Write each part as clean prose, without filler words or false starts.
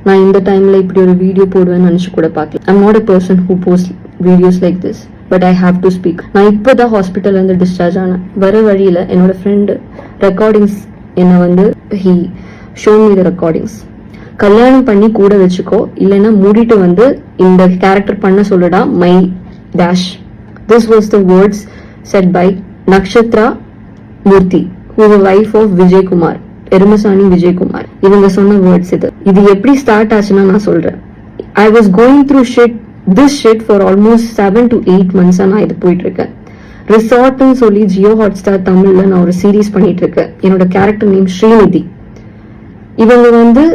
நான் இந்த டைம்ல இப்படி ஒரு வீடியோ போடுவேன்னு நினைச்சு கூட பார்க்கல. I'm not a person who post videos like this, but I have to speak. நான் இப்போதான் ஹாஸ்பிட்டல்ல இருந்து டிஸ்சார்ஜ் ஆனேன். வர வழியில என்னோட ஃப்ரெண்டு ரெக்கார்டிங்ஸ் என்ன he show me the recordings. கல்யாணம் பண்ணி கூட வச்சுக்கோ, இல்லைன்னா மூடிட்டு இந்த கேரக்டர் பண்ண சொல்லுடா, my dash. This was the words said by Nakshatra Murthy, who is the wife of Vijay Kumar, Erumasaani Vijay Kumar. இவங்க சொன்ன வேர்ட்ஸ் இது எப்படி ஸ்டார்ட் ஆச்சுன்னா நான் சொல்றேன். I was going through this shit for almost 7 to 8 months நான் இது போயிட்டு இருக்கேன். ரிசார்ட்னு சொல்லி ஜியோ ஹாட்ஸ்டார் தமிழ்ல நான் ஒரு சீரீஸ் பண்ணிட்டு இருக்கேன். என்னோட கேரக்டர் நேம் ஸ்ரீநிதி. இவங்க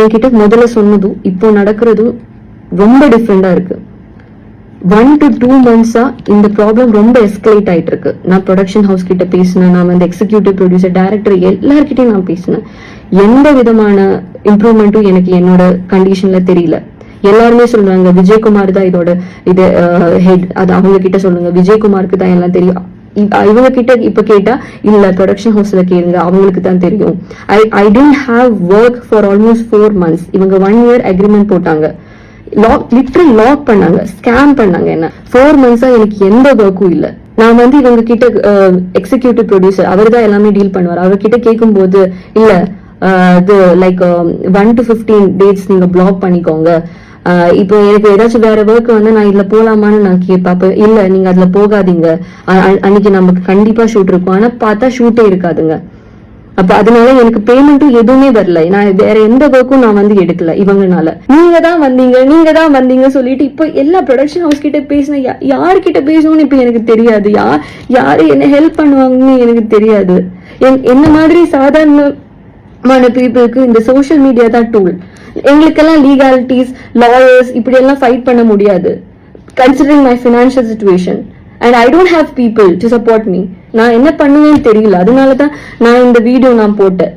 என்கிட்ட முதல்ல சொன்னதும் இப்போ நடக்கிறதும் ரொம்ப டிஃப்ரெண்டா இருக்கு. 1 to 2 months இந்த ப்ராப்ளம் ரொம்ப எஸ்கலேட் ஆயிட்டு இருக்கு. நான் ப்ரொடக்ஷன் ஹவுஸ் கிட்ட பேசினேன், நான் எக்ஸிக்யூட்டிவ் ப்ரொடியூசர், டைரக்டர் எல்லார்கிட்டையும் நான் பேசினேன். எந்த விதமான இம்ப்ரூவ்மெண்ட்டும் எனக்கு என்னோட கண்டிஷன்ல தெரியல. எல்லாருமே சொல்றாங்க விஜயகுமார் தான் இதோட ஹெட், அது அவங்க கிட்ட சொல்லுங்க, விஜயகுமாருக்கு தான் எல்லாம் தெரியும். இவங்க கிட்ட இப்ப கேட்டா இல்ல ப்ரொடக்ஷன் ஹவுஸ்ல கேளுங்க, அவங்களுக்கு தான் தெரியும். I didn't have work for almost 4 months. இவங்க 1 year அக்ரிமெண்ட் போட்டாங்க, லிட்டரல் லாக் பண்ணாங்க, ஸ்கேம் பண்ணாங்க. என்ன 4 months எனக்கு எந்த ஒர்க்கும் இல்ல. நான் இவங்க கிட்ட எக்ஸிக்யூட்டிவ் ப்ரொடியூசர், அவர் தான் எல்லாமே டீல் பண்ணுவார். அவர்கிட்ட கேட்கும் போது இல்ல இது லைக் 1 to 15 dates நீங்க பிளாக் பண்ணிக்கோங்க. இப்போ எனக்கு ஏதாச்சும் வேற ஒர்க் நான் இதுல போலாமான்னு நான் கேட்பாப்ப, இல்ல நீங்க அதுல போகாதீங்க, அன்னைக்கு நமக்கு கண்டிப்பா ஷூட் இருக்கும். ஆனா பார்த்தா ஷூட்டே இருக்காதுங்க. அப்ப அதனால எனக்கு பேமெண்ட்டும் எதுவுமே வரல. நான் வேற எந்த ஒர்க்கும் நான் எடுக்கல இவங்கனால. நீங்க தான் வந்தீங்க சொல்லிட்டு இப்போ எல்லா ப்ரொடக்ஷன் ஹவுஸ் கிட்ட பேசின, யாருக்கிட்ட பேசணும்னு இப்ப எனக்கு தெரியாது. யாரு என்ன ஹெல்ப் பண்ணுவாங்கன்னு எனக்கு தெரியாது. என்ன மாதிரி சாதாரணமான பீப்புளுக்கு இந்த சோசியல் மீடியா தான் டூல். எங்களுக்கெல்லாம் லீகாலிட்டிஸ், லாயர்ஸ் இப்படி எல்லாம் ஃபைட் பண்ண முடியாது, considering my financial situation. And I don't have people to support me. நான் என்ன பண்ணுவேன்னு தெரியல. அதனாலதான் நான் இந்த வீடியோ போட்டேன்.